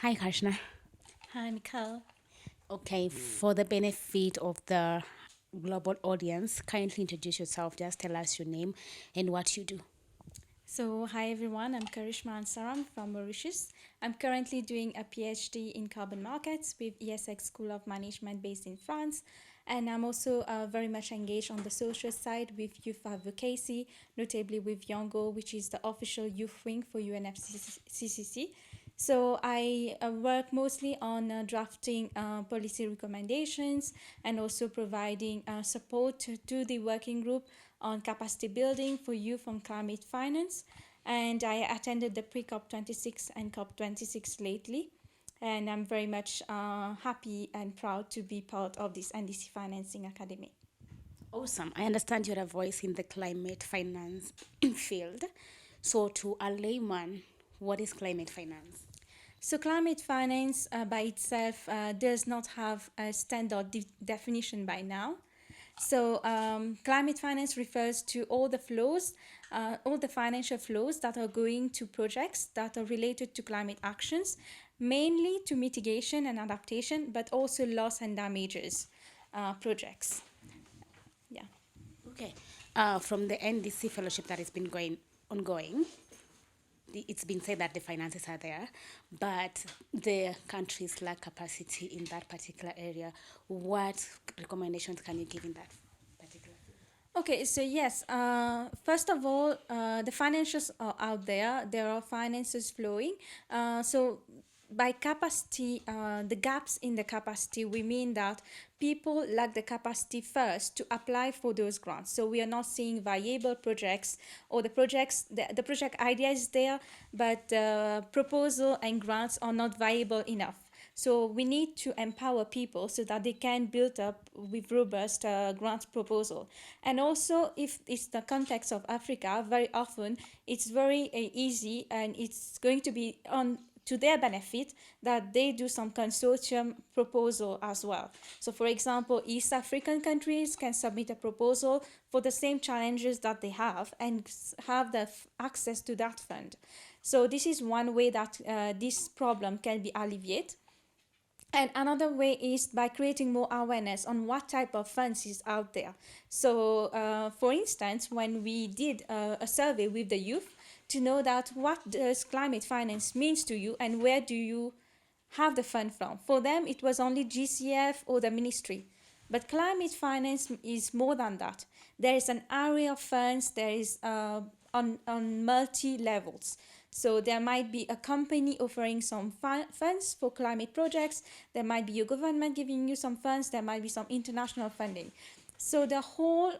Hi, Karshna. Hi, Mikhail. Okay, for the benefit of the global audience, kindly introduce yourself. Just tell us your name and what you do. Hi everyone. I'm Karishma Ansaram from Mauritius. I'm currently doing a PhD in carbon markets with ESX School of Management based in France. And I'm also very much engaged on the social side with youth advocacy, notably with Yongo, which is the official youth wing for UNFCCC. So I work mostly on drafting policy recommendations and also providing support to the working group on capacity building for youth on climate finance. And I attended the pre-COP 26 and COP 26 lately. And I'm very much happy and proud to be part of this NDC Financing Academy. Awesome. I understand you're a voice in the climate finance field. So, to a layman, what is climate finance? So, climate finance by itself does not have a standard definition by now. So, climate finance refers to all the financial flows that are going to projects that are related to climate actions, mainly to mitigation and adaptation, but also loss and damages projects. Yeah. Okay. From the NDC fellowship that has been going ongoing, it's been said that the finances are there, but the countries lack capacity in that particular area. What recommendations can you give in that particular? Okay, so yes, first of all, the financials are out there. There are finances flowing. So by capacity, the gaps in the capacity, we mean that people lack the capacity first to apply for those grants. So we are not seeing viable projects or the project idea is there, but proposal and grants are not viable enough. So we need to empower people so that they can build up with robust grant proposal. And also, if it's the context of Africa, very often it's very easy and it's going to be on to their benefit that they do some consortium proposal as well. So for example, East African countries can submit a proposal for the same challenges that they have and have the access to that fund. So this is one way that this problem can be alleviated. And another way is by creating more awareness on what type of funds is out there. So, for instance, when we did a survey with the youth to know that what does climate finance means to you and where do you have the fund from. For them, it was only GCF or the ministry. But climate finance is more than that. There is an area of funds, there is on multi levels. So there might be a company offering some funds for climate projects. There might be a government giving you some funds. There might be some international funding. So the whole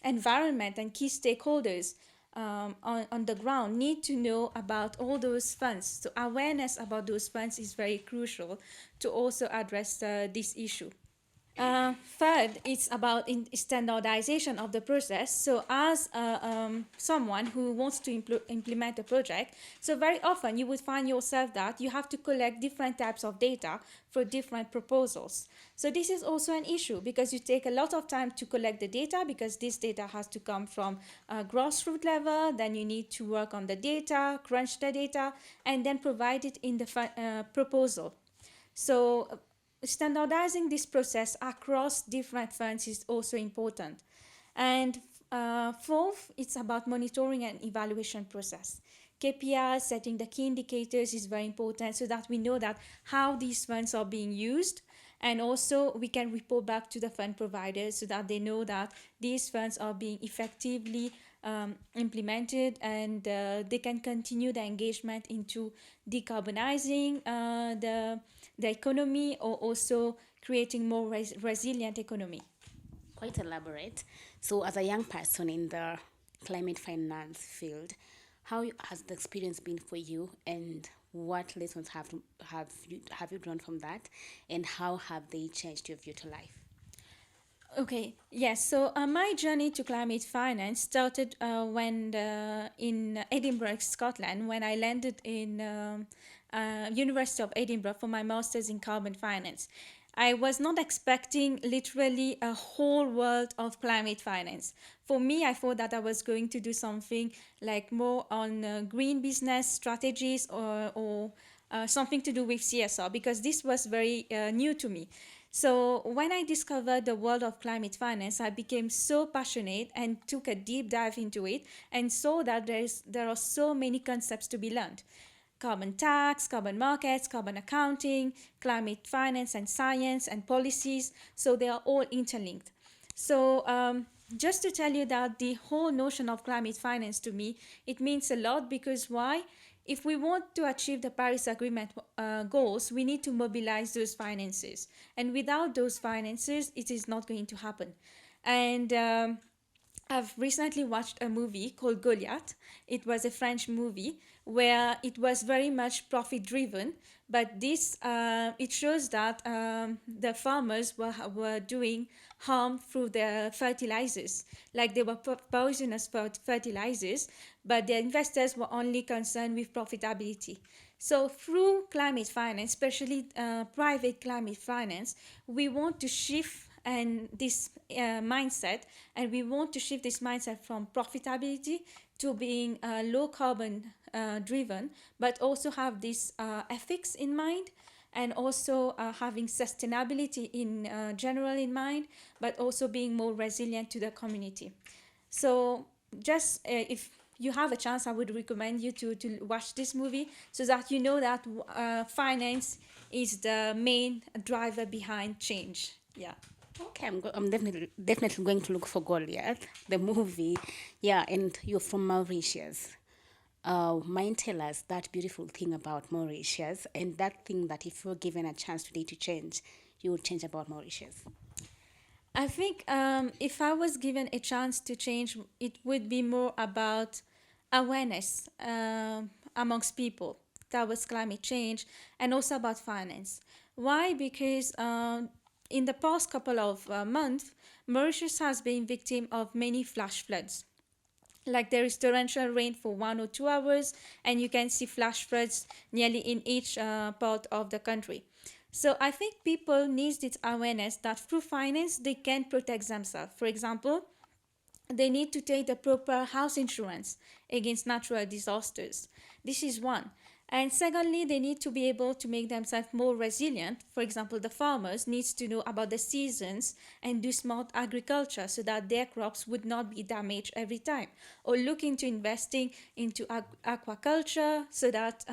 environment and key stakeholders on the ground need to know about all those funds. So awareness about those funds is very crucial to also address this issue. Third, it's about standardization of the process. So, as someone who wants to implement a project, so very often you would find yourself that you have to collect different types of data for different proposals. So, this is also an issue because you take a lot of time to collect the data because this data has to come from a grassroots level. Then you need to work on the data, crunch the data, and then provide it in the proposal. So standardizing this process across different funds is also important. And fourth, it's about monitoring and evaluation process. KPIs, setting the key indicators is very important so that we know that how these funds are being used, and also we can report back to the fund providers so that they know that these funds are being effectively implemented, and they can continue the engagement into decarbonizing the economy or also creating more resilient economy. Quite elaborate. So, as a young person in the climate finance field, how has the experience been for you, and what lessons have you drawn from that, and how have they changed your view to life? Okay, yes. So my journey to climate finance started when in Edinburgh, Scotland, when I landed in University of Edinburgh for my master's in carbon finance. I was not expecting literally a whole world of climate finance. For me, I thought that I was going to do something like more on green business strategies or something to do with CSR, because this was very new to me. So when I discovered the world of climate finance, I became so passionate and took a deep dive into it and saw that there are so many concepts to be learned: carbon tax, carbon markets, carbon accounting, climate finance and science and policies. So they are all interlinked. So just to tell you that the whole notion of climate finance, to me, it means a lot, because why? If we want to achieve the Paris Agreement goals, we need to mobilize those finances. And without those finances, it is not going to happen. And I've recently watched a movie called Goliath. It was a French movie where it was very much profit driven, but this it shows that the farmers were doing harm through the fertilizers, like they were poisonous fertilizers, but the investors were only concerned with profitability. So through climate finance, especially private climate finance, we want to shift and this mindset, and we want to shift this mindset from profitability to being low carbon driven, but also have this ethics in mind, and also having sustainability in general in mind, but also being more resilient to the community. So just if you have a chance, I would recommend you to watch this movie, so that you know that finance is the main driver behind change. Yeah. Okay, I'm definitely going to look for Goliath, the movie. Yeah, and you're from Mauritius. Mind tell us that beautiful thing about Mauritius, and that thing that if you're given a chance today to change, you would change about Mauritius. I think if I was given a chance to change, it would be more about awareness amongst people. That was climate change, and also about finance. Why? Because in the past couple of months, Mauritius has been victim of many flash floods. Like there is torrential rain for 1 or 2 hours, and you can see flash floods nearly in each part of the country. So I think people need this awareness that through finance they can protect themselves. For example, they need to take the proper house insurance against natural disasters. This is one. And secondly, they need to be able to make themselves more resilient. For example, the farmers needs to know about the seasons and do smart agriculture so that their crops would not be damaged every time. Or look into investing into aquaculture so that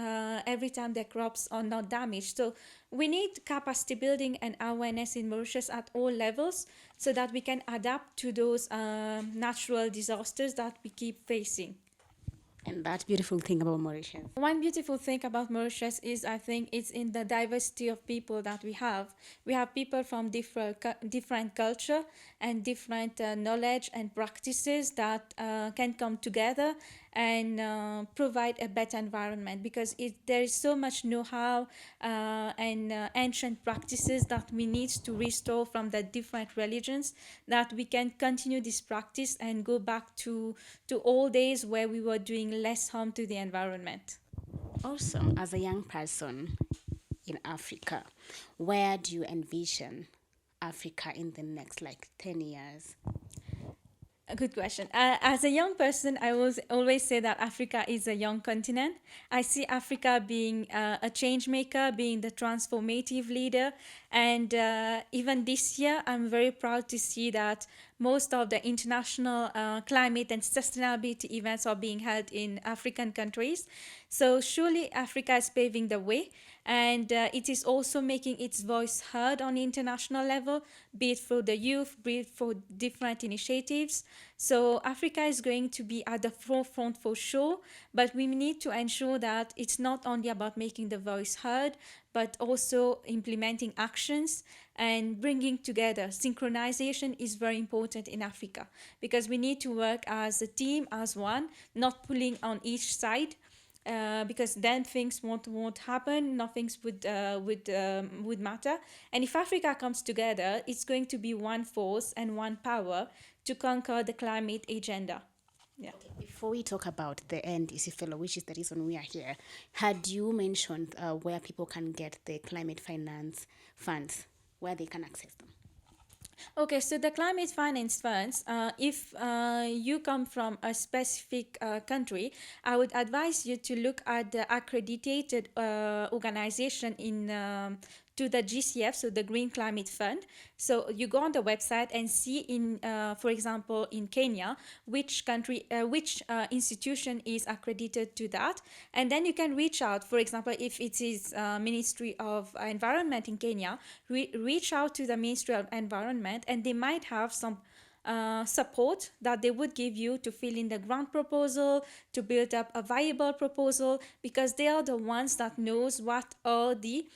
every time their crops are not damaged. So we need capacity building and awareness in Mauritius at all levels so that we can adapt to those natural disasters that we keep facing. And that beautiful thing about Mauritius. One beautiful thing about Mauritius is, I think, it's in the diversity of people that we have. We have people from different culture and different knowledge and practices that can come together and provide a better environment, because there is so much know-how and ancient practices that we need to restore from the different religions, that we can continue this practice and go back to old days where we were doing less harm to the environment. Also, as a young person in Africa, where do you envision Africa in the next 10 years? A good question. As a young person, I always say that Africa is a young continent. I see Africa being a change maker, being the transformative leader. And even this year, I'm very proud to see that most of the international climate and sustainability events are being held in African countries. So surely Africa is paving the way, and it is also making its voice heard on the international level, be it through the youth, be it for different initiatives. So Africa is going to be at the forefront for sure, but we need to ensure that it's not only about making the voice heard, but also implementing actions and bringing together. Synchronization is very important in Africa, because we need to work as a team, as one, not pulling on each side. Because then things won't happen, nothing would matter. And if Africa comes together, it's going to be one force and one power to conquer the climate agenda. Yeah. Before we talk about the NDC fellow, which is the reason we are here, had you mentioned where people can get the climate finance funds, where they can access them? Okay, so the climate finance funds, if you come from a specific country, I would advise you to look at the accredited organization in to the GCF, so the Green Climate Fund. So you go on the website and see in, for example, in Kenya, which institution is accredited to that, and then you can reach out. For example, if it is Ministry of Environment in Kenya, reach out to the Ministry of Environment, and they might have some support that they would give you to fill in the grant proposal, to build up a viable proposal, because they are the ones that knows what are the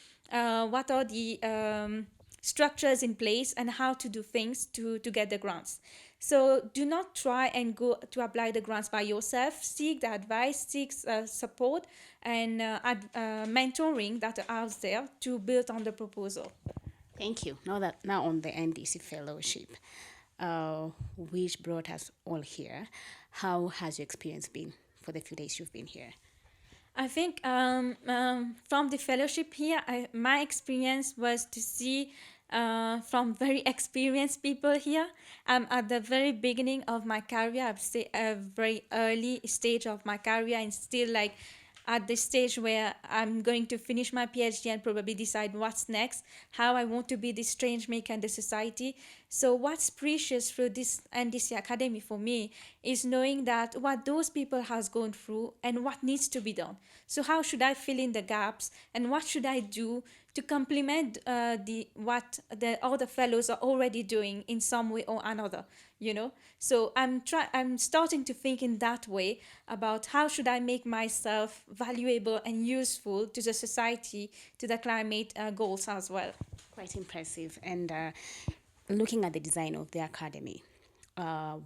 structures in place and how to do things to get the grants. So do not try and go to apply the grants by yourself. Seek the advice, seek support and mentoring that are out there to build on the proposal. Thank you. Now on the NDC fellowship, which brought us all here, how has your experience been for the few days you've been here? I think from the fellowship here, my experience was to see from very experienced people here. I'm at the very beginning of my career. I've say a very early stage of my career, and still like at the stage where I'm going to finish my PhD and probably decide what's next, how I want to be this change maker in the society. So what's precious through this NDC Academy for me is knowing that what those people has gone through and what needs to be done. So how should I fill in the gaps, and what should I do to complement what the other fellows are already doing in some way or another, you know? So I'm starting to think in that way about how should I make myself valuable and useful to the society, to the climate goals as well. Quite impressive. And looking at the design of the academy,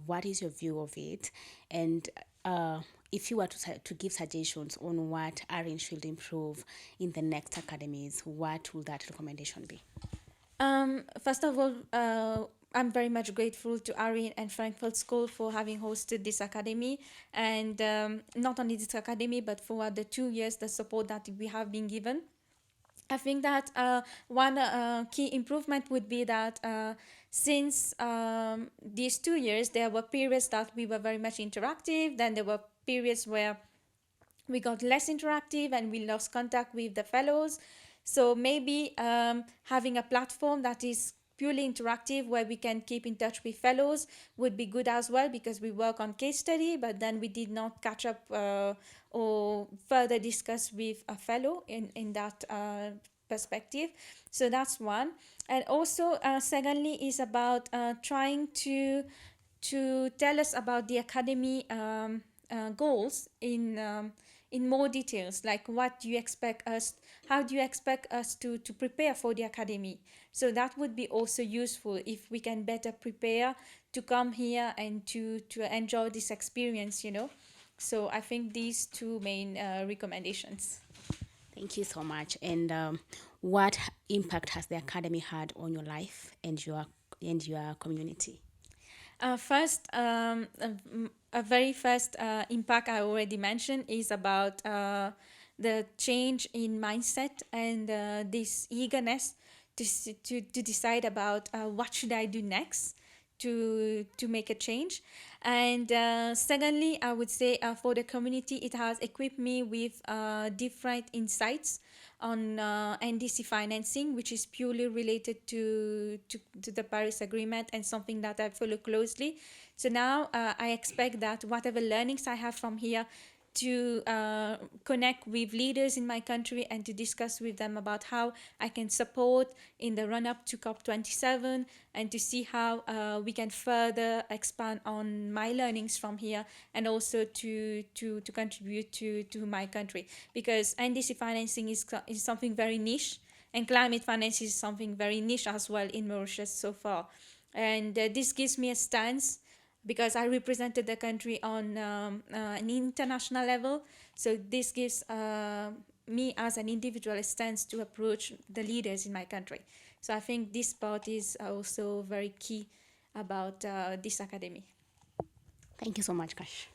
what is your view of it? And if you were to give suggestions on what Arin should improve in the next academies, what will that recommendation be? First of all, I'm very much grateful to Arin and Frankfurt School for having hosted this academy, and not only this academy, but for the 2 years, the support that we have been given. I think that one key improvement would be that since these 2 years, there were periods that we were very much interactive, then there were periods where we got less interactive and we lost contact with the fellows. So maybe having a platform that is purely interactive where we can keep in touch with fellows would be good as well, because we work on case study, but then we did not catch up or further discuss with a fellow in that perspective. So that's one. And also secondly is about trying to tell us about the academy goals in more details, like what do you expect us, how do you expect us to prepare for the academy. So that would be also useful if we can better prepare to come here and to enjoy this experience, you know. So I think these two main recommendations. Thank you so much. And what impact has the academy had on your life and your community? First, a very first impact I already mentioned is about the change in mindset and this eagerness to decide about what should I do next to make a change. And secondly, I would say for the community, it has equipped me with different insights on NDC financing, which is purely related to the Paris Agreement and something that I follow closely. So now I expect that whatever learnings I have from here to connect with leaders in my country and to discuss with them about how I can support in the run-up to COP27, and to see how we can further expand on my learnings from here, and also to contribute to my country, because NDC financing is something very niche, and climate finance is something very niche as well in Mauritius so far. And this gives me a stance because I represented the country on an international level. So this gives me as an individual a stance to approach the leaders in my country. So I think this part is also very key about this academy. Thank you so much, Kash.